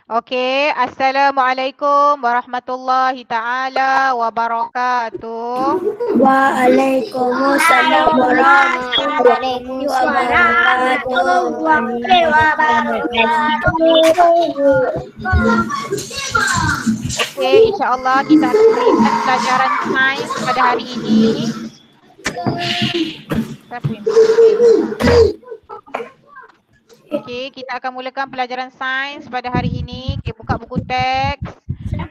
Okey, Assalamualaikum warahmatullahi taala wabarakatuh. Waalaikumsalam warahmatullahi wabarakatuh. Okey, insya-Allah kita akan mulakan pelajaran sains pada hari ini. Siapa yang bising? Okey, kita akan mulakan pelajaran sains pada hari ini. Okey, buka buku teks.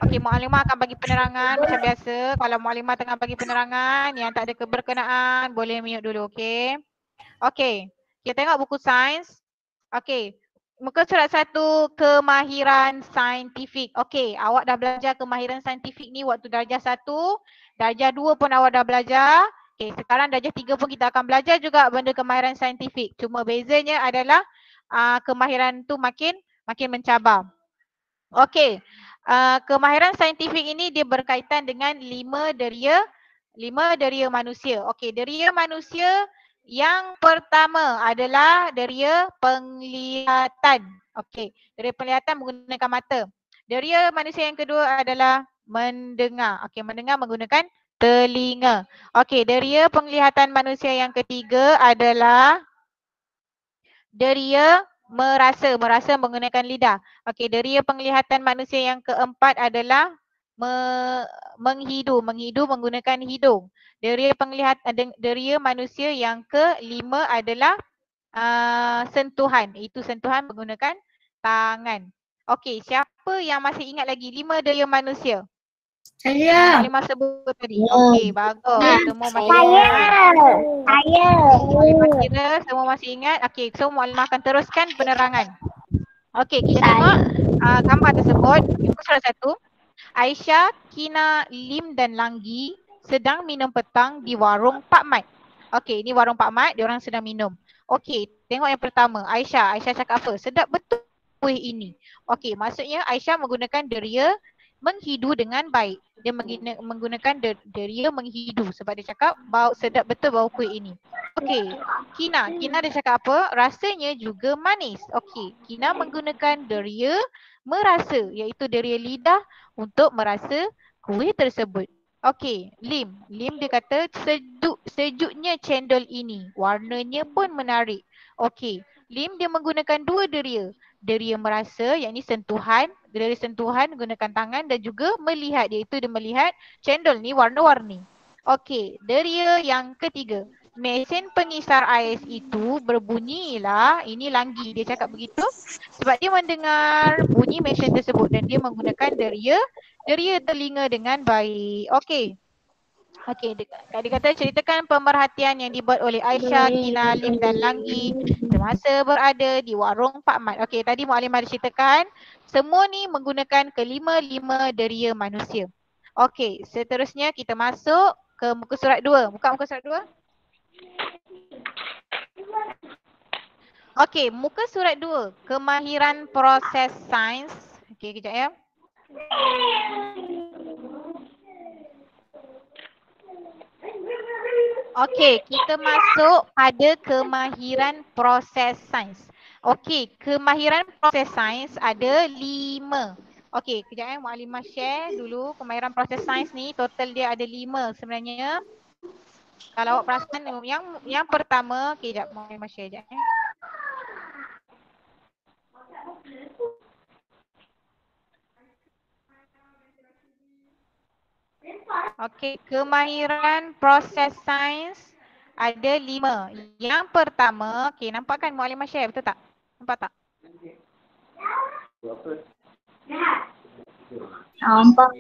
Okey, Muallimah akan bagi penerangan macam biasa. Kalau Muallimah tengah bagi penerangan yang tak ada keberkenaan, boleh mute dulu, okey? Okey, kita tengok buku sains. Okey, muka surat 1, kemahiran saintifik. Okey, awak dah belajar kemahiran saintifik ni waktu darjah 1, darjah 2 pun awak dah belajar. Okey, sekarang darjah 3 pun kita akan belajar juga benda kemahiran saintifik. Cuma bezanya adalah kemahiran tu makin mencabar. Okey, kemahiran saintifik ini dia berkaitan dengan 5 deria manusia. Okey, deria manusia yang pertama adalah deria penglihatan. Okey, deria penglihatan menggunakan mata. Deria manusia yang kedua adalah mendengar. Okey, mendengar menggunakan telinga. Okey, deria penglihatan manusia yang ketiga adalah deria merasa menggunakan lidah. Okey, deria penglihatan manusia yang keempat adalah menghidu menggunakan hidung. Deria manusia yang kelima adalah sentuhan. Itu sentuhan menggunakan tangan. Okey, siapa yang masih ingat lagi 5 deria manusia? Saya. Muallimah sebut tadi. Okey, bagus. Semua masih Saya. ingat. Saya. Muallimah kira semua masih ingat. Okey, so Muallimah akan teruskan penerangan. Okey, kita tengok gambar tersebut. Muka surat 1. Aisyah, Kina, Lim dan Langgi sedang minum petang di warung Pak Mat. Okey, ini warung Pak Mat, diorang sedang minum. Okey, tengok yang pertama. Aisyah cakap apa? Sedap betul kuih ini. Okey, maksudnya Aisyah menggunakan deria menghidu dengan baik. Dia menggunakan deria menghidu sebab dia cakap bau sedap betul bau kuih ini. Okey, Kina dia cakap apa? Rasanya juga manis. Okey, Kina menggunakan deria merasa iaitu deria lidah untuk merasa kuih tersebut. Okey, Lim dia kata sejuknya cendol ini. Warnanya pun menarik. Okey, Lim dia menggunakan dua deria. Deria merasa yakni sentuhan, deria sentuhan menggunakan tangan dan juga melihat iaitu dia melihat cendol ni warna-warni. Okey, deria yang ketiga. Mesin pengisar ais itu berbunyilah, ini Langgi dia cakap begitu sebab dia mendengar bunyi mesin tersebut dan dia menggunakan deria telinga dengan baik. Okey. Okey, dia kata ceritakan pemerhatian yang dibuat oleh Aisyah, Kina, Lim dan Langgi semasa berada di warung Pak Mat. Okey, tadi Muallimah ceritakan semua ni menggunakan kelima-lima deria manusia. Okey, seterusnya kita masuk ke muka surat 2. Buka muka surat 2. Okey, muka surat 2. Kemahiran proses sains. Okey, kejap ya. Okey, kita masuk pada kemahiran proses sains. Okey, kemahiran proses sains ada 5. Okey, kejap ya, Muallimah share dulu kemahiran proses sains ni. Total dia ada 5 sebenarnya. Kalau awak perasan yang pertama, kejap Muallimah share sekejap ya. Okey, kemahiran proses sains ada 5. Yang pertama, okey, nampak kan Muallimah share betul tak? Nampak tak? Nampak.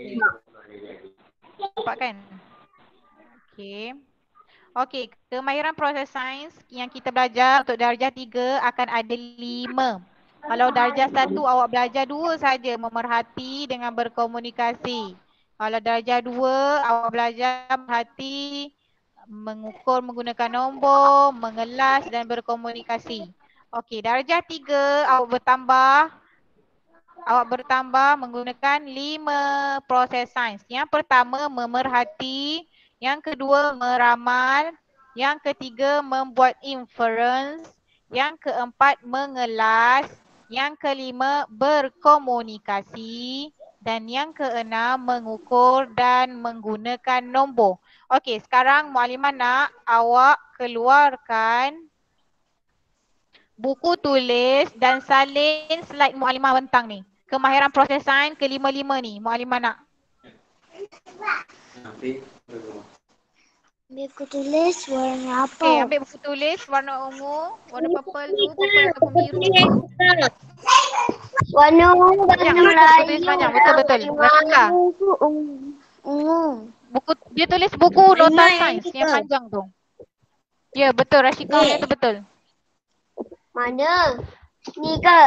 Nampak kan? Okey. Okey, kemahiran proses sains yang kita belajar untuk darjah 3 akan ada 5. Kalau darjah 1 awak belajar 2 saja, memerhati dengan berkomunikasi. Kalau darjah 2 awak belajar memerhati, mengukur menggunakan nombor, mengelas dan berkomunikasi. Okey, darjah 3 awak bertambah menggunakan 5 proses sains. Yang pertama memerhati, Yang kedua meramal. Yang ketiga membuat inference. Yang keempat mengelas. Yang kelima berkomunikasi. Dan yang keenam mengukur dan menggunakan nombor. Okey, sekarang Muallimah nak awak keluarkan buku tulis dan salin slide Muallimah bentang ni. Kemahiran proses sains kelima-lima ni Muallimah nak. Buku tulis warna apa? Okey, ambil buku tulis warna ungu, warna purple tu, purple ataupun biru tu. Warna ungu, Banyak, warna betul, buku Melayu. tulis banyak, betul-betul. Rafika. Ungu. Dia tulis buku nota Warna yang sains kita. yang panjang tu. Ya, betul, Rashika punya tu betul. Mana? Ni ke?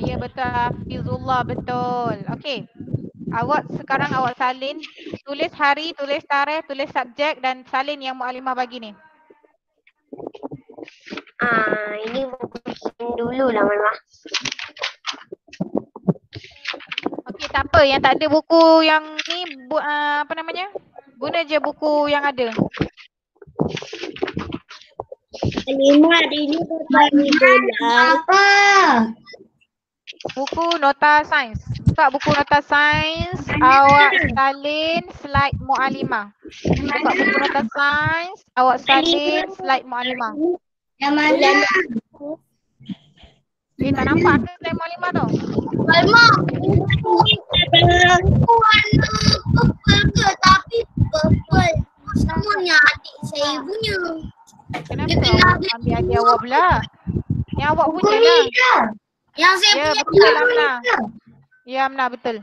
Ya betul, Hafizullah, betul. Okey. Sekarang awak salin, tulis hari, tulis tarikh, tulis subjek dan salin yang Muallimah bagi ni. Ini buku dulu lah Mama. Okey, tak apa, yang tak ada buku yang ni apa namanya? Guna je buku yang ada. Lima hari ni apa? Buku nota sains. Buka buku nota sains, awak salin slide Muallimah. Buka buku nota sains, awak salin slide Muallimah. Yang mana? Tak nampak ke slide Muallimah tu? Mama, warna purple ke? Tapi purple semuanya adik saya punya. Kenapa awak ambil adik awak pula? Yang awak punya lah. Yang saya Ya, punya betul Amna. Ya Amna, betul.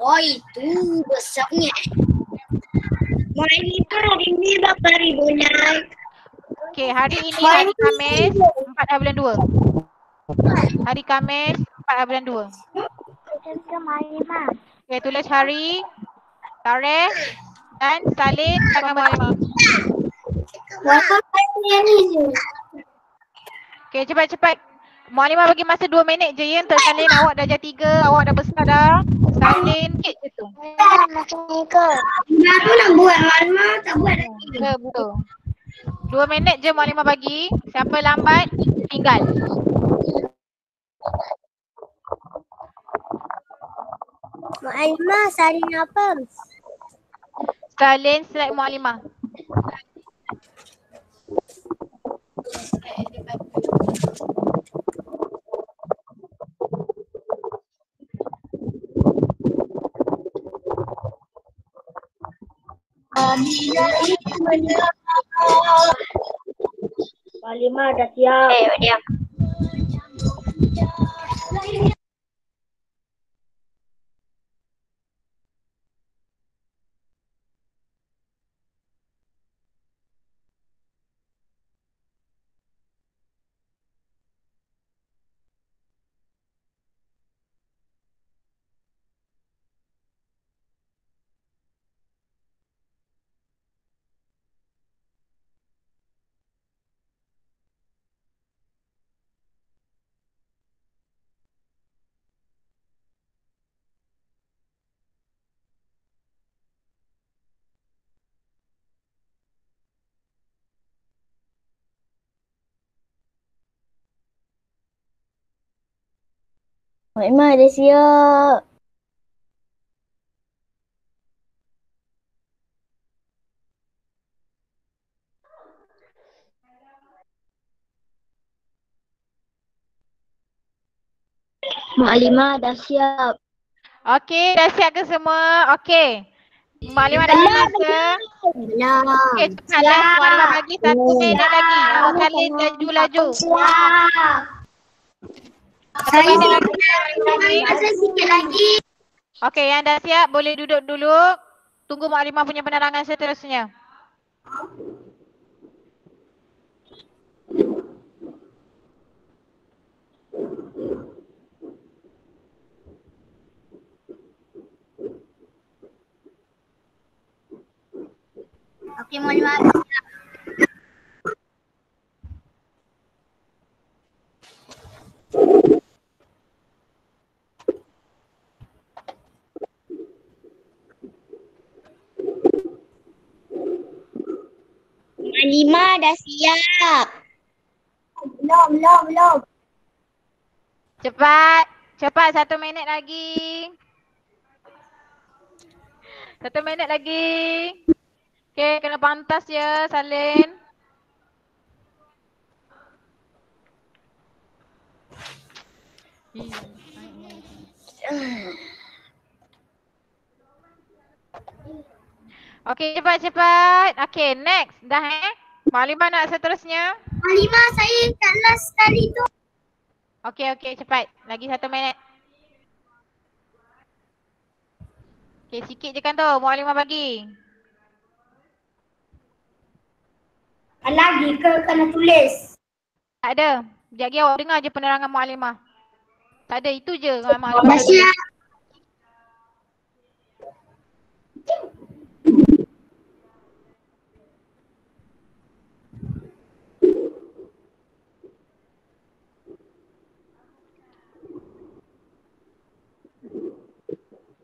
Oh itu besarnya. Monitor hari ini berapa ribu naik? Okey, hari ini hari Khamis 4 bulan 2. Hari Khamis 4 bulan 2. Okey, tulis hari, tarikh dan salin tangan Muallimah. Berapa banyak ni? Okey, cepat-cepat. Muallimah bagi masa 2 minit je ya untuk salin. Awak dah darjah 3, awak dah besar dah. Salin sikit je tu. Baru nak buat Mama, tak buat lagi. Ya, betul. 2 minit je Muallimah bagi. Siapa lambat, tinggal. Ma'almah, salin apa? Salin slide Muallimah. Ma'almah dah siap. Diam. Ma'almah dah siap. Ma'almah dah siap. Okey, dah siap ke semua? Okey. Muallimah dah bagi masa. Okey, cepat last. Muallimah bagi 1 minit lagi. Awak salin laju-laju. Siap. 1 minit lagi. Masa sikit lagi. Okey, yang dah siap boleh duduk dulu. Tunggu Muallimah punya penerangan seterusnya. Okey, Ma'almah. Maklimah dah siap. Belum. Cepat. Cepat 1 minit lagi. 1 minit lagi. Okay, kena pantas ya salin. Okay, cepat. Okay, next. Dah Maklimah nak seterusnya? Maklimah saya kat last tadi tu. Okay, cepat. Lagi 1 minit. Okay, sikit je kan tu Maklimah bagi. Lagi ke kena tulis? Tak ada. Sekejap lagi awak dengar je penerangan Maklimah. Tak ada, itu je Maklimah Dah siap.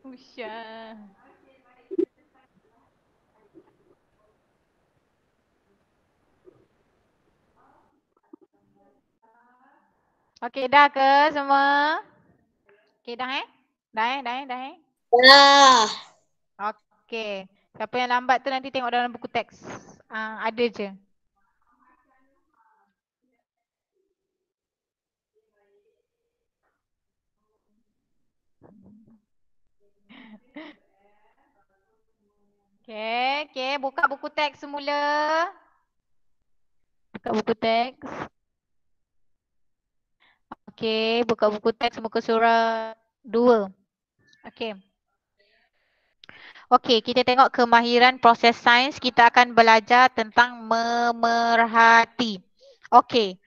Usha. Okay, dah ke semua? Okay, dah Dah. Dah. Okay. Siapa yang lambat tu nanti tengok dalam buku teks. Ada je. Okay. Buka buku teks semula. Buka buku teks. Okay, buka buku teks muka surat 2. Okay. Okay, kita tengok kemahiran proses sains. Kita akan belajar tentang memerhati. Okay.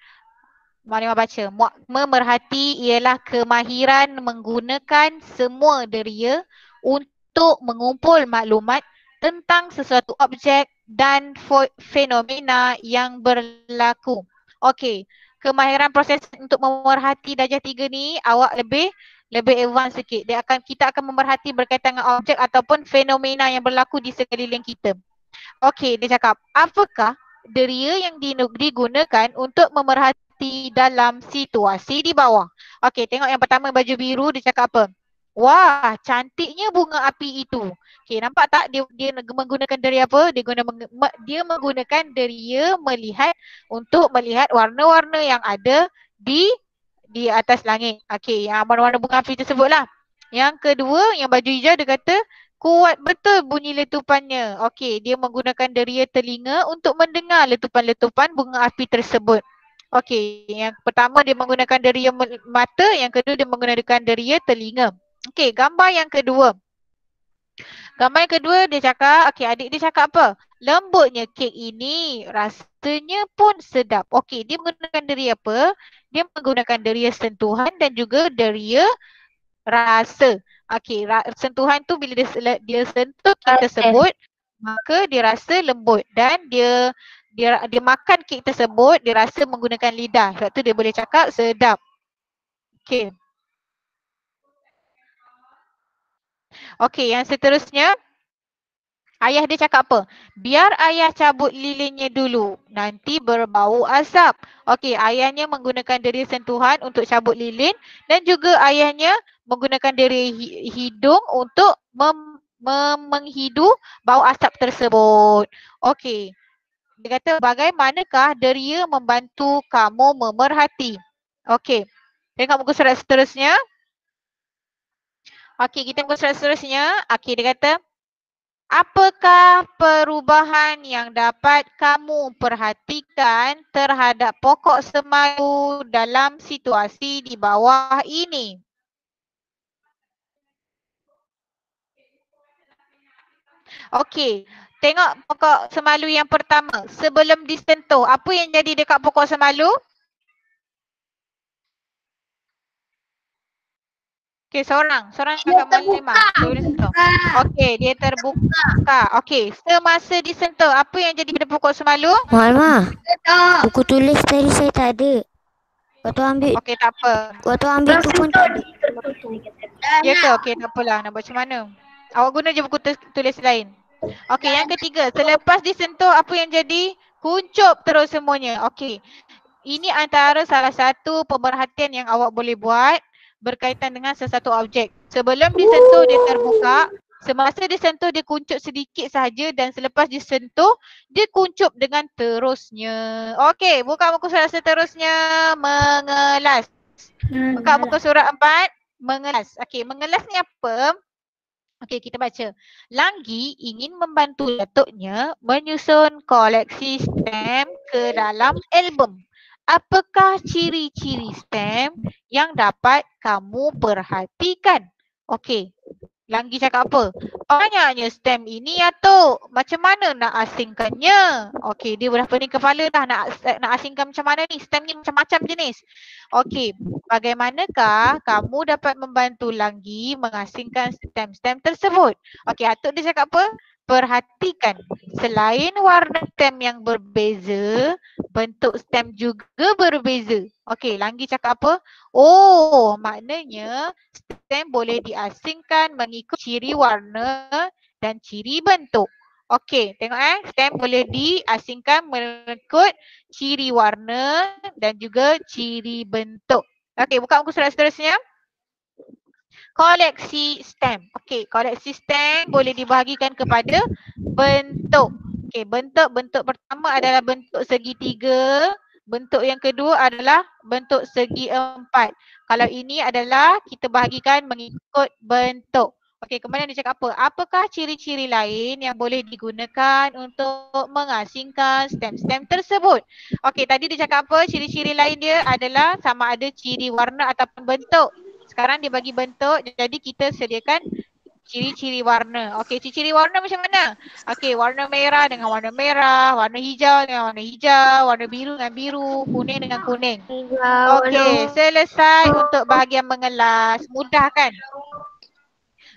Maklimah baca. Memerhati ialah kemahiran menggunakan semua deria untuk mengumpul maklumat tentang sesuatu objek dan fenomena yang berlaku. Okey, kemahiran proses untuk memerhati darjah 3 ni awak lebih advance sikit. Kita akan memerhati berkaitan dengan objek ataupun fenomena yang berlaku di sekeliling kita. Okey, dia cakap, apakah deria yang digunakan untuk memerhati dalam situasi di bawah? Okey, tengok yang pertama baju biru, dia cakap apa? Wah, cantiknya bunga api itu. Okey, nampak tak dia menggunakan deria apa? Dia menggunakan deria untuk melihat warna-warna yang ada di atas langit. Okey, yang warna-warna bunga api tersebutlah. Yang kedua, yang baju hijau dia kata kuat betul bunyi letupannya. Okey, dia menggunakan deria telinga untuk mendengar letupan-letupan bunga api tersebut. Okey, yang pertama dia menggunakan deria mata, yang kedua dia menggunakan deria telinga. Okey, gambar yang kedua. Gambar yang kedua dia cakap, okey adik dia cakap apa? Lembutnya kek ini, rasanya pun sedap. Okey, dia menggunakan deria apa? Dia menggunakan deria sentuhan dan juga deria rasa. Okey, sentuhan tu bila dia sentuh kek tersebut, maka dia rasa lembut dan dia makan kek tersebut, dia rasa menggunakan lidah. Sebab tu dia boleh cakap sedap. Okey. Okey, yang seterusnya ayah dia cakap apa? Biar ayah cabut lilinnya dulu, nanti berbau asap. Okey, ayahnya menggunakan deria sentuhan untuk cabut lilin dan juga ayahnya menggunakan deria hidung untuk menghidu bau asap tersebut. Okey. Dia kata bagaimanakah deria membantu kamu memerhati? Okey. Tengok muka surat seterusnya. Okey, kita muka surat seterusnya. Okey, dia kata apakah perubahan yang dapat kamu perhatikan terhadap pokok semaju dalam situasi di bawah ini? Okey, tengok pokok semalu yang pertama. Sebelum disentuh, apa yang jadi dekat pokok semalu? Okey, seorang kakak Maklimah. Okey, dia terbuka. Okey, semasa disentuh, apa yang jadi pada pokok semalu? Maklimah, buku tulis tadi saya tak ada. Waktu ambil. Okey, tak apa. Waktu ambil tu pun tak ada. Ya ke? Okey, tak apalah. Nak buat macam mana? Awak guna je buku tulis lain. Okey, yang ketiga. Selepas disentuh, apa yang jadi Kuncup terus semuanya. Okey. Ini antara salah satu pemerhatian yang awak boleh buat berkaitan dengan sesuatu objek. Sebelum disentuh dia terbuka, semasa disentuh dia kuncup sedikit sahaja dan selepas disentuh dia kuncup dengan terusnya. Okey, buka muka surat seterusnya, mengelas. Buka muka surat 4, mengelas. Okey, mengelas ni apa? Okey, kita baca. Langgi ingin membantu datuknya menyusun koleksi stem ke dalam album. Apakah ciri-ciri stem yang dapat kamu perhatikan? Okey, Langgi cakap apa? Banyaknya stem ini ya Tok. Macam mana nak asingkannya? Okey, dia dah pening kepala dah nak asingkan macam mana ni? Stem ni macam-macam jenis. Okey, bagaimanakah kamu dapat membantu Langgi mengasingkan stem-stem tersebut? Okey, Atuk dia cakap apa? Perhatikan, selain warna stem yang berbeza, bentuk stem juga berbeza. Okey, Langgi cakap apa? Oh, maknanya stem boleh diasingkan mengikut ciri warna dan ciri bentuk. Okey, tengok stem boleh diasingkan mengikut ciri warna dan juga ciri bentuk. Okey, buka muka surat seterusnya. Koleksi stem. Okey, koleksi stem boleh dibahagikan kepada bentuk. Okey, bentuk pertama adalah bentuk segitiga. Bentuk yang kedua adalah bentuk segi empat. Kalau ini adalah kita bahagikan mengikut bentuk. Okey, kemudian dia cakap apa? Apakah ciri-ciri lain yang boleh digunakan untuk mengasingkan stem-stem tersebut? Okey, tadi dia cakap apa? Ciri-ciri lain dia adalah sama ada ciri warna ataupun bentuk. Sekarang dia bagi bentuk, jadi kita sediakan ciri-ciri warna. Okey, ciri-ciri warna macam mana? Okey, warna merah dengan warna merah, warna hijau dengan warna hijau, warna biru dengan biru, kuning dengan kuning. Okey, selesai untuk bahagian mengelas. Mudah kan?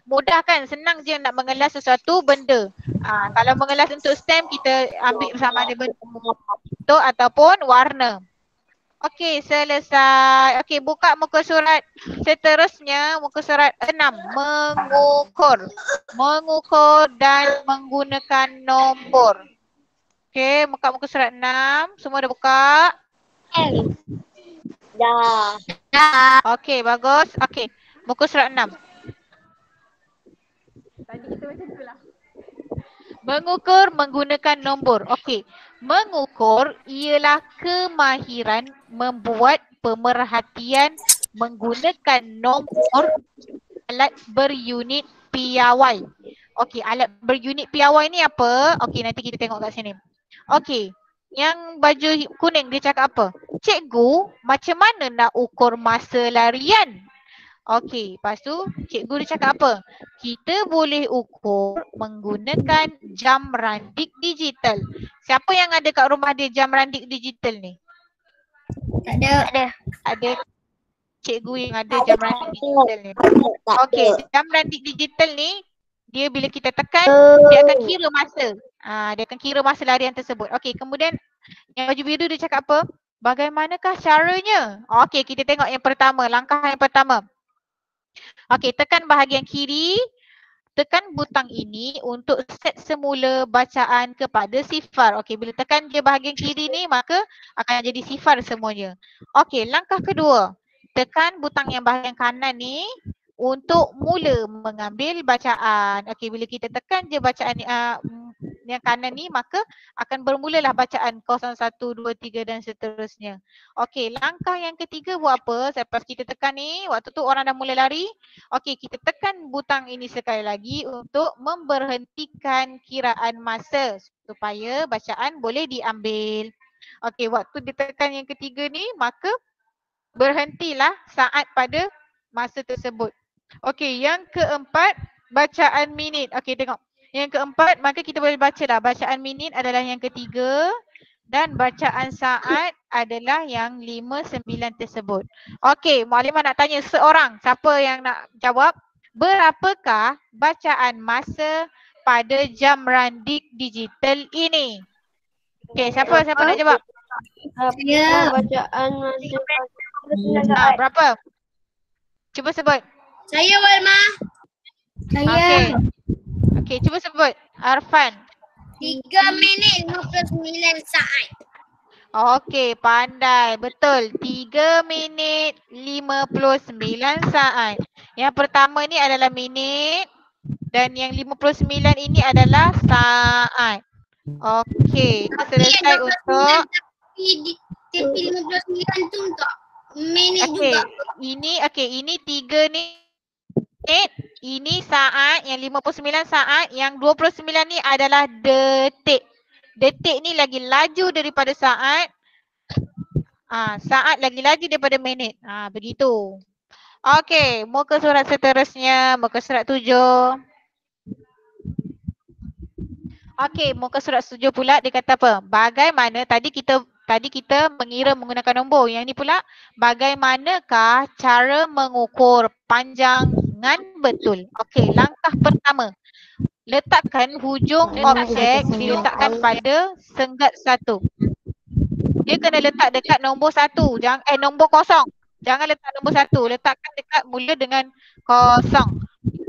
Mudah kan? Senang je nak mengelas sesuatu benda. Kalau mengelas untuk stem, kita ambil sama ada bentuk ataupun warna. Okey, selesai. Okey, buka muka surat seterusnya, muka surat 6. Mengukur. Mengukur dan menggunakan nombor. Okey, buka muka surat 6. Semua dah buka? Dah. Okey, bagus. Okey, muka surat 6. Tadi kita macam tu lah. Mengukur menggunakan nombor. Okey. Mengukur ialah kemahiran membuat pemerhatian menggunakan nombor alat berunit piawai. Okey, alat berunit piawai ni apa? Okey, nanti kita tengok kat sini. Okey, yang baju kuning dia cakap apa? Cikgu, macam mana nak ukur masa larian? Okey, lepas tu cikgu dia cakap apa? Kita boleh ukur menggunakan jam randik digital. Siapa yang ada kat rumah dia jam randik digital ni? Tak ada. Ada cikgu yang ada jam randik digital ni. Okey, jam randik digital ni dia bila kita tekan dia akan kira masa. Dia akan kira masa larian tersebut. Okey, kemudian yang baju biru dia cakap apa? Bagaimanakah caranya? Okey, kita tengok yang pertama, langkah yang pertama. Okey, tekan bahagian kiri, tekan butang ini untuk set semula bacaan kepada sifar. Okey, bila tekan je bahagian kiri ni maka akan jadi sifar semuanya. Okey, langkah kedua, tekan butang yang bahagian kanan ni untuk mula mengambil bacaan. Okey, bila kita tekan je bacaan yang kanan ni maka akan bermulalah bacaan 0, 1, 2, 3 dan seterusnya. Okey, langkah yang ketiga buat apa? Selepas kita tekan ni, waktu tu orang dah mula lari. Okey, kita tekan butang ini sekali lagi untuk memberhentikan kiraan masa supaya bacaan boleh diambil. Okey, waktu ditekan yang ketiga ni maka berhentilah saat pada masa tersebut. Okey, yang keempat, bacaan minit. Okey, tengok. Yang keempat, maka kita boleh baca dah. Bacaan minit adalah yang ketiga dan bacaan saat adalah yang 5, 9 tersebut. Okey, Muallimah nak tanya seorang. Siapa yang nak jawab? Berapakah bacaan masa pada jam randik digital ini? Okey, siapa nak jawab? Saya. Bacaan masa Berapa? Cuba sebut. Saya Walma. Saya. Okey, cuba sebut. Arfan. 3 minit 59 saat. Okey, pandai. Betul. 3 minit 59 saat. Yang pertama ni adalah minit dan yang 59 ini adalah saat. Okey, itu selesai untuk Tapi 59 tu untuk minit okey. juga. Ini 3 minit, ini saat, yang 59 saat, yang 29 ni adalah detik. Detik ni lagi laju daripada saat. Saat lagi laju daripada minit. Begitu. Okey, muka surat seterusnya, muka surat 7. Okey, muka surat 7 pula dia kata apa? Bagaimana tadi kita mengira menggunakan nombor. Yang ni pula bagaimanakah cara mengukur panjangan betul? Okey, langkah pertama. Letakkan hujung objek diletakkan pada senggat 1. Dia kena letak dekat nombor 1, nombor kosong. Jangan letak nombor 1, letakkan dekat mula dengan kosong.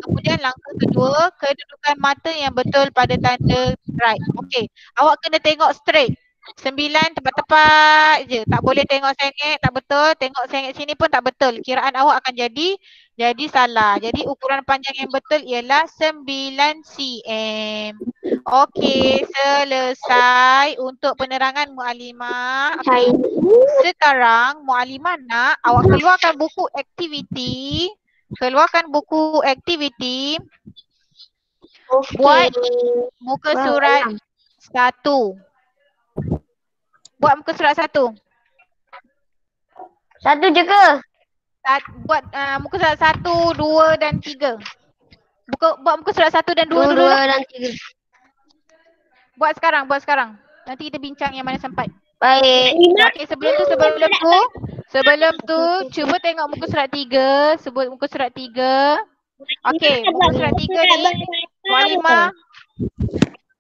Kemudian langkah kedua, kedudukan mata yang betul pada tanda right. Okey, awak kena tengok straight. 9 tepat-tepat je. Tak boleh tengok sengit, tak betul. Tengok sengit sini pun tak betul. Kiraan awak akan jadi salah. Jadi ukuran panjang yang betul ialah 9 cm. Okey, selesai untuk penerangan Muallimah. Okay. Sekarang Muallimah nak awak keluarkan buku aktiviti. Buat muka surat 1. Buat muka surat 1. 1 je ke? Buat muka surat 1, 2 dan 3. Buat muka surat 1 dan 2 dulu lah. 2 dan 3. Buat sekarang. Nanti kita bincang yang mana sempat. Baik. Okey, sebelum tu cuba tengok muka surat 3. Sebut muka surat 3. Okey, muka surat 3 ni Muallimah.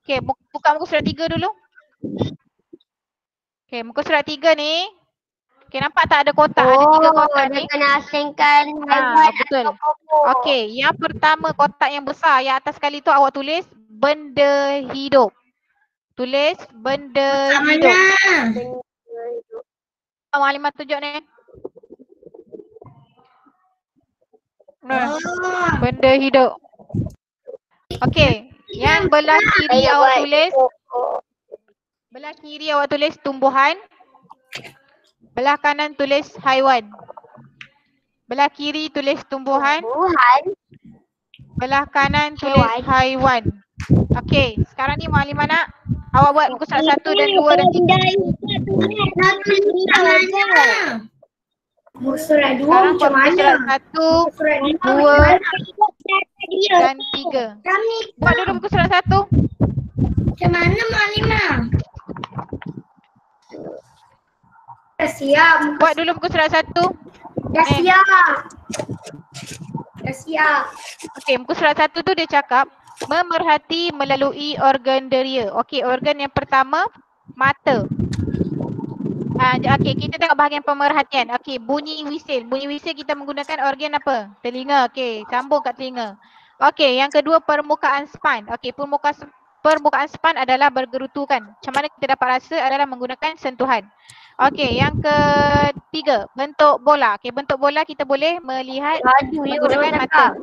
Okey, buka muka surat 3 dulu. Okey, muka surat 3 ni. Okey, nampak tak ada kotak? Ada 3 kotak ni. Dia kena asingkan haiwan betul. atau pokok. Okey, yang pertama kotak yang besar yang atas sekali tu awak tulis benda hidup. Tulis benda hidup. Muallimah tunjuk ni. Benda hidup. Okey, yang belah kiri awak tulis. Belah kiri awak tulis tumbuhan. Belah kanan tulis haiwan. Belah kiri tulis tumbuhan. Belah kanan tulis haiwan. Okey, sekarang ni Muallimah nak awak buat muka surat 1 dan 2 dan 3. Muka surat 2 Sekarang macam buat muka mana? surat 1, 2 dan 3. Buat dulu muka surat 1. Macam mana Muallimah? Dah siap. Buat dulu muka surat 1. Dah siap. Okey, muka surat 1 tu dia cakap memerhati melalui organ deria. Okey, organ yang pertama mata. Okey, kita tengok bahagian pemerhatian. Okey, bunyi wisil. Bunyi wisil kita menggunakan organ apa? Telinga. Okey, sambung kat telinga. Okey, yang kedua permukaan span. Okey, permukaan span adalah bergerutukan. Macam mana kita dapat rasa adalah menggunakan sentuhan. Okey, yang ketiga bentuk bola. Okey, bentuk bola kita boleh melihat menggunakan mata.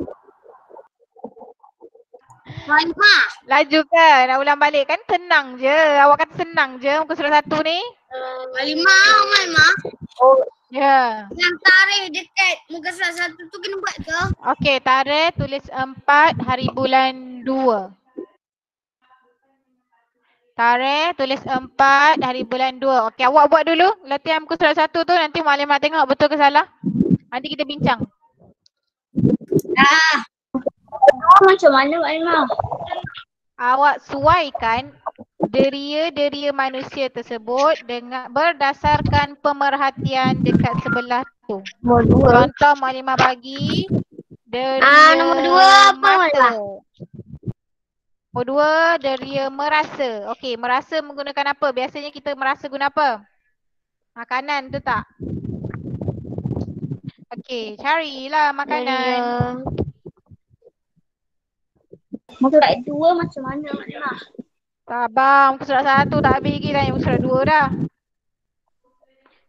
Muallimah. Laju kan? Nak ulang balik kan? Senang je. Awak kata senang je muka surat 1 ni. Muallimah. Ya. Yang tarikh dekat muka surat 1 tu kena buat ke? Okey, tarikh tulis 4 hari bulan 2. Tarikh tulis 4 hari bulan 2. Okey, awak buat dulu latihan muka surat 1 tu, nanti Muallimah tengok betul ke salah. Nanti kita bincang. Macam mana Muallimah? Awak suaikan deria-deria manusia tersebut dengan berdasarkan pemerhatian dekat sebelah tu. Contoh Muallimah bagi deria nombor 2 apa Muallimah? Nombor 2 deria merasa. Okey, merasa menggunakan apa? Biasanya kita merasa guna apa? Makanan tu tak? Okey, carilah makanan. Muka surat 2 macam mana Muallimah? Sabar, muka surat 1 tak habis lagi dah, yang muka surat 2 dah.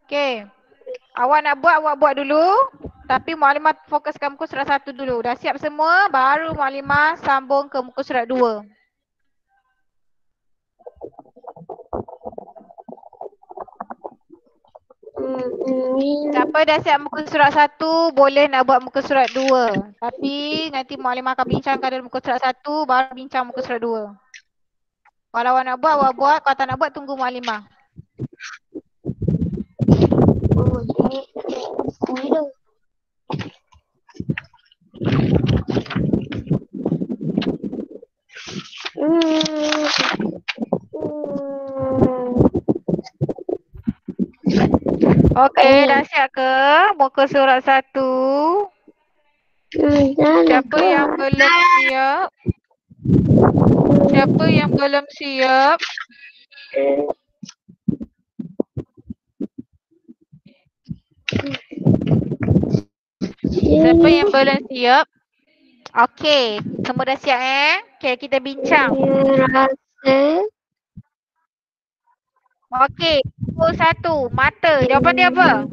Okey. Awak nak buat, awak buat dulu. Tapi Mualimah fokuskan muka surat 1 dulu. Dah siap semua, baru Mualimah sambung ke muka surat 2. Siapa dah siap muka surat 1, boleh nak buat muka surat 2. Tapi nanti Mualimah akan bincangkan dalam muka surat 1, baru bincang muka surat 2. Kalau awak nak buat, awak buat. Kalau tak nak buat, tunggu Mualimah. Okey, dah siap ke muka surat 1? Siapa yang belum siap? Siapa yang belum siap? Siapa yang belum siap? Okey, semua dah siap Okey, kita bincang. Okey, nombor 1, mata. Jawapan dia apa?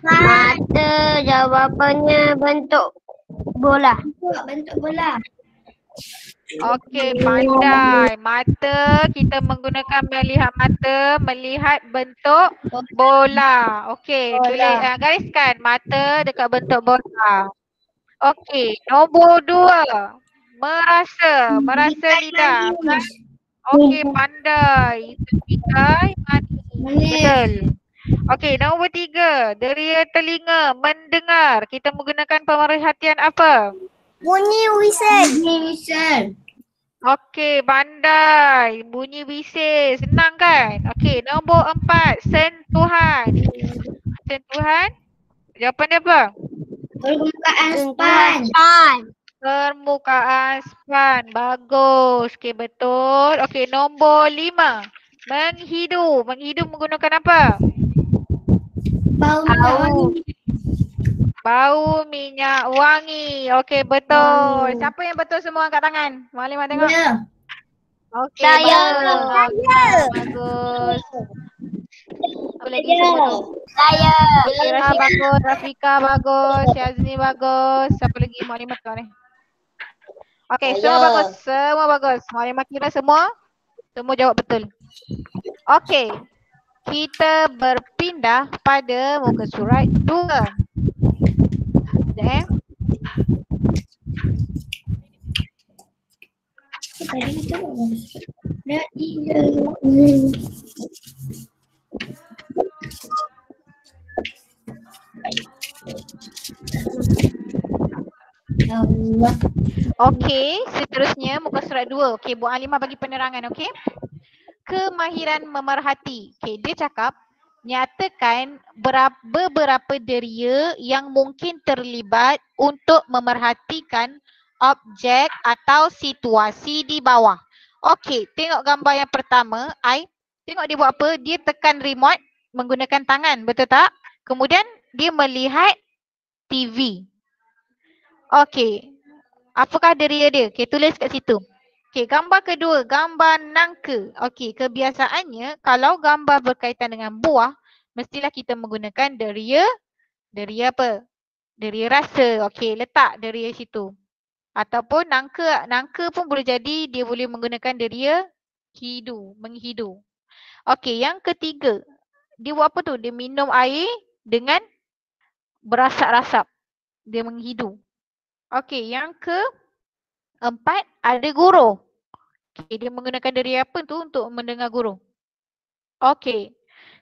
Mata jawapannya bentuk bola. Bentuk bola. Okey, pandai. Mata, kita menggunakan melihat mata, melihat bentuk bola. Okey, tulis gariskan mata dekat bentuk bola. Okey, nombor 2. Merasa, merasa lidah. Okey, pandai. Itu tikai, manis. Betul. Okey, nombor 3. Deria telinga, mendengar. Kita menggunakan pemerhatian apa? Bunyi whistle. Bunyi whistle. Okey, pandai. Bunyi bising. Senang kan? Okey, nombor 4. Sentuhan. Sentuhan. Jawapan dia apa? Permukaan span. Permukaan span. Bagus. Okey, betul. Okey, nombor 5. Menghidu. Menghidu menggunakan apa? Bau wangi. Bau minyak wangi. Okey, betul. Siapa yang betul semua angkat tangan? Mualimah tengok. Ya. Okey, Saya. bagus. Apa lagi semua tu? Saya. Okey, Rashid bagus, Rafika bagus, Syazni bagus. Siapa lagi? Mualimah tengok ni. Okey, semua bagus. Semua bagus. Mualimah kira semua jawab betul. Okey. Kita berpindah pada muka surat 2. Sekejap Okey, seterusnya muka surat 2. Okey, Bu Alimah bagi penerangan, okey? Kemahiran memerhati. Okey, dia cakap nyatakan beberapa deria yang mungkin terlibat untuk memerhatikan objek atau situasi di bawah. Okey, tengok gambar yang pertama. Tengok dia buat apa? Dia tekan remote menggunakan tangan, betul tak? Kemudian dia melihat TV. Okey. Apakah deria dia? Okey, tulis kat situ. Okey, gambar kedua, gambar nangka. Okey, kebiasaannya kalau gambar berkaitan dengan buah, mestilah kita menggunakan deria apa? Deria rasa. Okey, letak deria situ. Ataupun nangka pun boleh jadi dia boleh menggunakan deria hidu, menghidu. Okey, yang ketiga. Dia buat apa tu? Dia minum air dengan berasap-rasap. Dia menghidu. Okey, yang keempat ada guru. Okay, dia menggunakan deria apa tu untuk mendengar guru. Okey.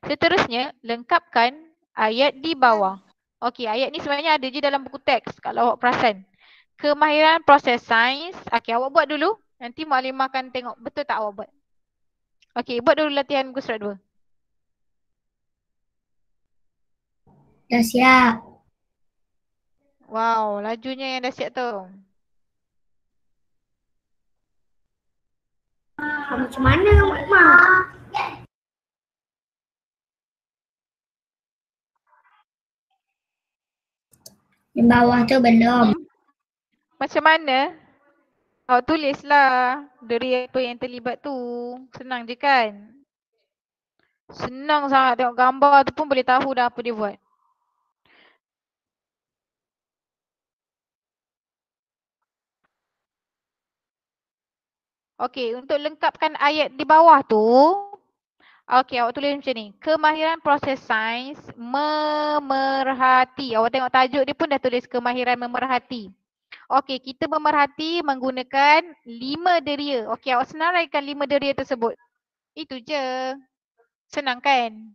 Seterusnya, lengkapkan ayat di bawah. Okey, ayat ni sebenarnya ada je dalam buku teks kalau awak perasan. Kemahiran proses sains. Okey, awak buat dulu. Nanti Mualimah akan tengok betul tak awak buat. Okey, buat dulu latihan muka surat 2. Dah siap. Wow, lajunya yang dah siap tu. Macam mana Mak? Di bawah tu belum. Macam mana? Awak tulislah deria apa yang terlibat tu. Senang je kan? Senang sangat, tengok gambar tu pun boleh tahu dah apa dia buat. Okey, untuk lengkapkan ayat di bawah tu, okey, awak tulis macam ni. Kemahiran proses sains memerhati. Awak tengok tajuk dia pun dah tulis kemahiran memerhati. Okey, kita memerhati menggunakan 5 deria. Okey, awak senaraikan 5 deria tersebut. Itu je. Senang kan?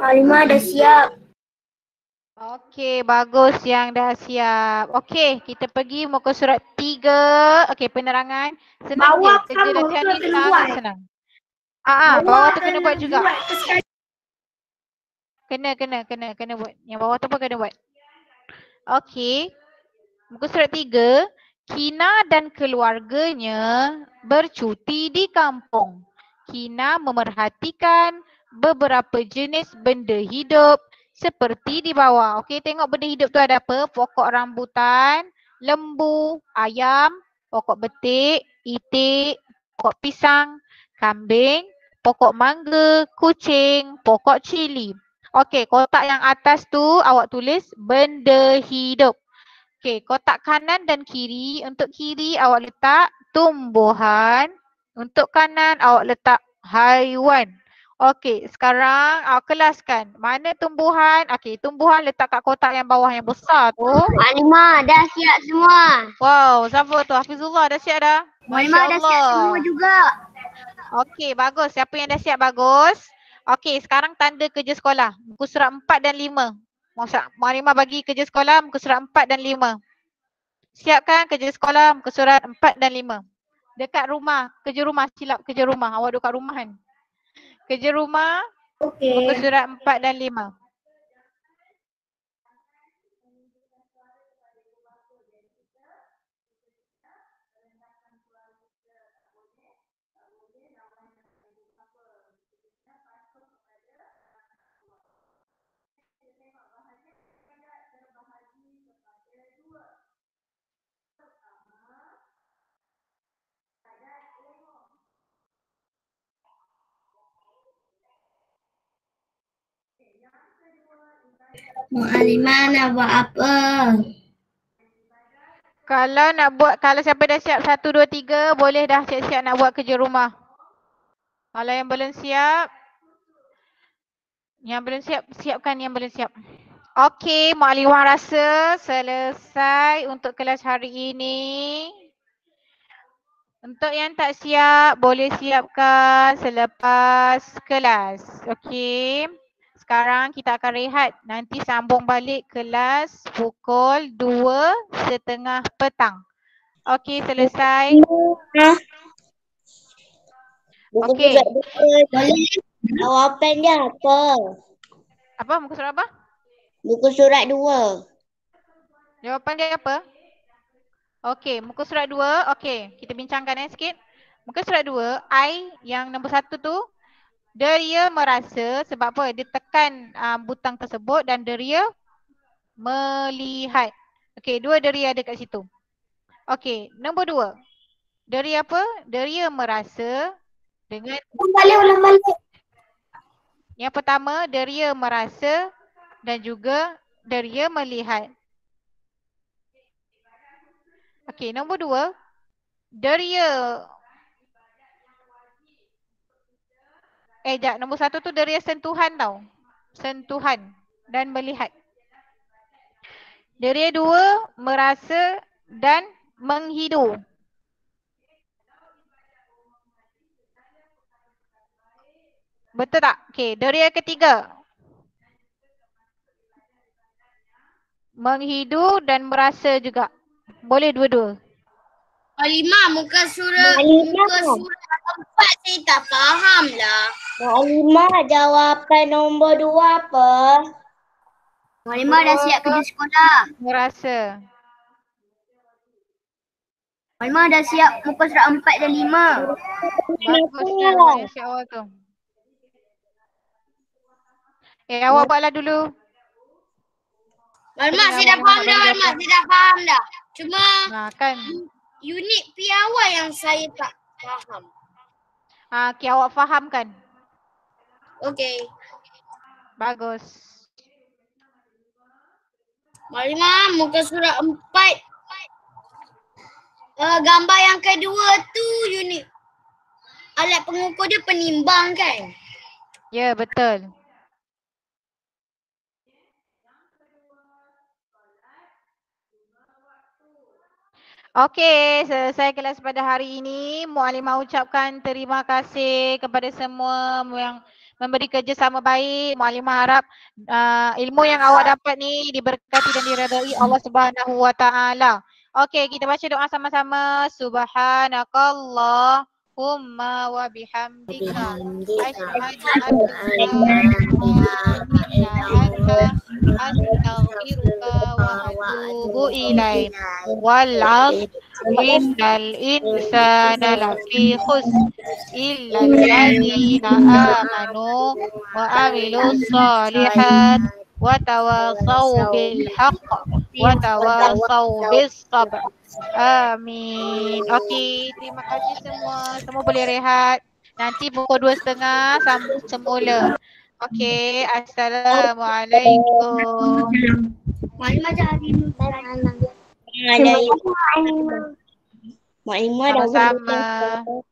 Halimah dah siap. Okey, bagus yang dah siap. Okey, kita pergi muka surat 3. Okey, penerangan. Senang je. Bawah Kerja sama latihan tu ni kena sangat buat. senang. Bawah tu kena buat juga. Kena buat. Yang bawah tu pun kena buat. Okey. Muka surat 3. Kina dan keluarganya bercuti di kampung. Kina memerhatikan beberapa jenis benda hidup seperti di bawah. Okey, tengok benda hidup tu ada apa? Pokok rambutan, lembu, ayam, pokok betik, itik, pokok pisang, kambing, pokok mangga, kucing, pokok cili. Okey, kotak yang atas tu awak tulis benda hidup. Okey, kotak kanan dan kiri. Untuk kiri awak letak tumbuhan. Untuk kanan awak letak haiwan. Okey, sekarang awak kelaskan. Mana tumbuhan? Okey, tumbuhan letak kat kotak yang bawah yang besar tu. Halimah dah siap semua. Wow, siapa tu? Hafizullah dah siap dah? Halimah dah siap semua juga. Okey, bagus. Siapa yang dah siap bagus? Okey, sekarang tanda kerja sekolah. Muka surat 4 dan 5. Marimah bagi kerja sekolah muka surat 4 dan 5. Siapkan kerja sekolah muka surat 4 dan 5. Dekat rumah, kerja rumah, silap kerja rumah. Awak duduk kat rumah kan? Kerja rumah muka Okey. surat 4 dan 5. Mak Halimah nak buat apa? Kalau siapa dah siap 1, 2, 3, boleh dah siap-siap nak buat kerja rumah. Kalau yang belum siap, siapkan yang belum siap. Okey, Mak Liwah rasa selesai untuk kelas hari ini. Untuk yang tak siap, boleh siapkan selepas kelas. Okey. Sekarang kita akan rehat. Nanti sambung balik kelas pukul 2:30 petang. Okey, selesai. Okey. Boleh jawapan dia apa? Apa? Muka surat apa? Buku surat 2. Jawapan dia apa? Okey, muka surat 2. Okey, kita bincangkan sikit. Muka surat 2, I yang nombor 1 tu, dia merasa sebab apa? Dia tekan butang tersebut dan dia melihat. Okey, 2 dia ada kat situ. Okey, nombor 2. Dia apa? Dia merasa dengan Ulang balik. yang pertama, dia merasa dan juga dia melihat. Okey, nombor 2. Nombor 1 tu dia sentuhan tau. Sentuhan dan melihat. Dia 2 merasa dan menghidu. Betul tak? Okey, dia ketiga. Menghidu dan merasa juga. Boleh dua-dua. Maklimah, muka surat 4 saya tak faham lah. Maklimah, jawapan nombor 2 apa? Maklimah dah siap kerja sekolah. Merasa. Maklimah dah siap muka surat 4 dan 5. Bagus tu. Siap awal tu. Awak buatlah dulu. Maklimah, saya dah faham dah. Maklimah, saya dah faham dah. Cuma Kan. unit piawai yang saya tak faham. Okay, awak faham kan? Okey. Bagus. Maklimah, muka surat 4. Gambar yang kedua tu unit. Alat pengukur dia penimbang kan? Ya, betul. Okey, selesai kelas pada hari ini. Muallimah ucapkan terima kasih kepada semua yang memberi kerjasama baik. Muallimah harap ilmu yang awak dapat ni diberkati dan diredai Allah Subhanahu Wa Taala. Okey, kita baca doa sama-sama. Subhanakallahumma wa bihamdika asyhadu an la ilaha illa anta astaghfiruka wa atubu ilaik. Wal 'asr innal insana lafi khusr illa alladziina aamanu wa 'amilus shalihat wa tawasaw bil haqq wa tawasaw bis sabr. Amin. Okey, terima kasih semua. Semua boleh rehat. Nanti pukul 2.30 sambung semula. Okey, assalamualaikum. Maklimah jadi Maklimah dah Sama-sama.